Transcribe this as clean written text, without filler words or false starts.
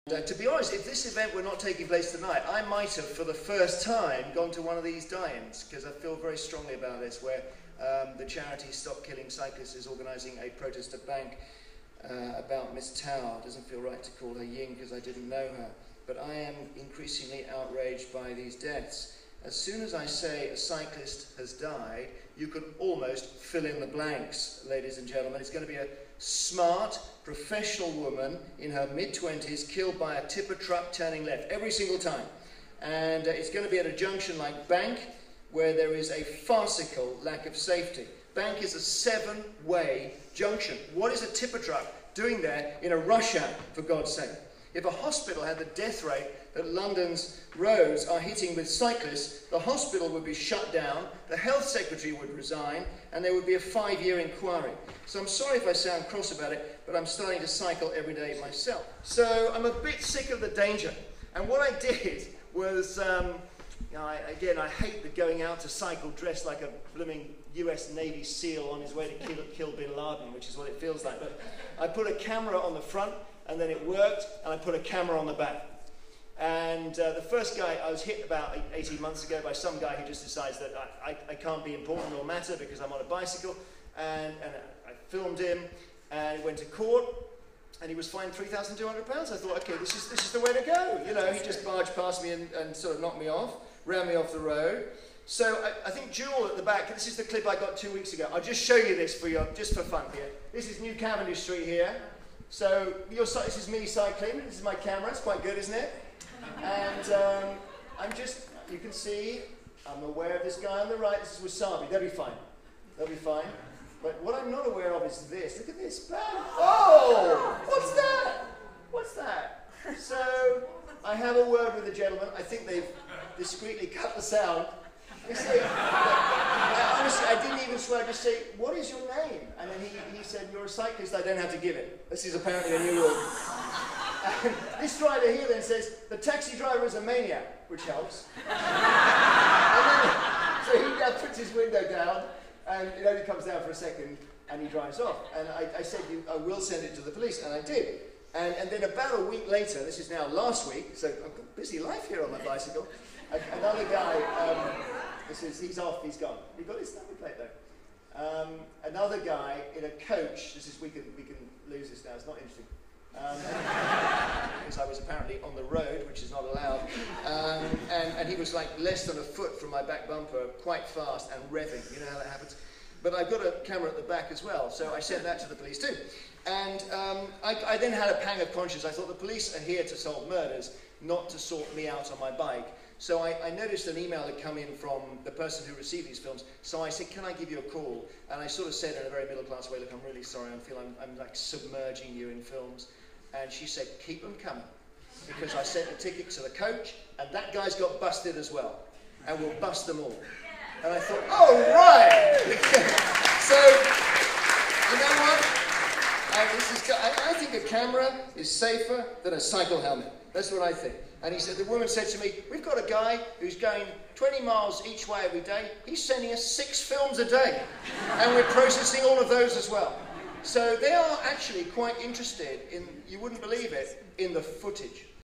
To be honest, if this event were not taking place tonight, I might have, for the first time, gone to one of these die-ins, because I feel very strongly about this, where the charity Stop Killing Cyclists is organising a protest at Bank about Miss Tower. It doesn't feel right to call her Ying, because I didn't know her. But I am increasingly outraged by these deaths. As soon as I say a cyclist has died, you can almost fill in the blanks, ladies and gentlemen. It's going to be a smart, professional woman in her mid-20s killed by a tipper truck turning left every single time. And it's going to be at a junction like Bank, where there is a farcical lack of safety. Bank is a 7-way junction. What is a tipper truck doing there in a rush hour, for God's sake? If a hospital had the death rate that London's roads are hitting with cyclists, the hospital would be shut down, the health secretary would resign, and there would be a 5-year inquiry. So I'm sorry if I sound cross about it, but I'm starting to cycle every day myself. So I'm a bit sick of the danger. And what I did was, I hate the going out to cycle dressed like a blooming US Navy SEAL on his way to kill Bin Laden, which is what it feels like. But I put a camera on the front, and then it worked, and I put a camera on the back. And the first guy, I was hit about 18 months ago by some guy who just decides that I can't be important or matter because I'm on a bicycle. And I filmed him, and he went to court, and he was fined £3,200. I thought, okay, this is the way to go. You know, he just barged past me and sort of knocked me off, ran me off the road. So I think Jewel at the back, this is the clip I got 2 weeks ago. I'll just show you this for you, just for fun here. This is New Cavendish Street here. So this is me cycling. This is my camera. It's quite good, isn't it? And you can see, I'm aware of this guy on the right. This is Wasabi. They'll be fine. They'll be fine. But what I'm not aware of is this. Look at this. Bang. Oh! What's that? What's that? So I have a word with the gentleman. I think they've discreetly cut the sound. They say, honestly, I didn't even swear. I just say, what is your name? And then he said, you're a cyclist, I don't have to give it. This is apparently a new rule. And this driver here then says, the taxi driver is a maniac, which helps. So he now puts his window down, and it only comes down for a second, and he drives off. And I said, I will send it to the police, and I did. And then about a week later, this is now last week, so I've got a busy life here on my bicycle, another guy, he's off, he's gone. He got his number plate though. Another guy in a coach, we can lose this now, it's not interesting. Because I was apparently on the road, which is not allowed. And he was like less than a foot from my back bumper, quite fast and revving, you know how that happens. But I've got a camera at the back as well, so I sent that to the police too. And I then had a pang of conscience. I thought the police are here to solve murders, not to sort me out on my bike. So I noticed an email had come in from the person who received these films. So I said, can I give you a call? And I sort of said in a very middle-class way, look, I'm really sorry. I feel I'm like submerging you in films. And she said, keep them coming. Because I sent the ticket to the coach, and that guy's got busted as well. And we'll bust them all. And I thought, oh, right! So, you know what? I think a camera is safer than a cycle helmet. That's what I think. And he said, the woman said to me, we've got a guy who's going 20 miles each way every day. He's sending us 6 films a day. And we're processing all of those as well. So they are actually quite interested in, you wouldn't believe it, in the footage.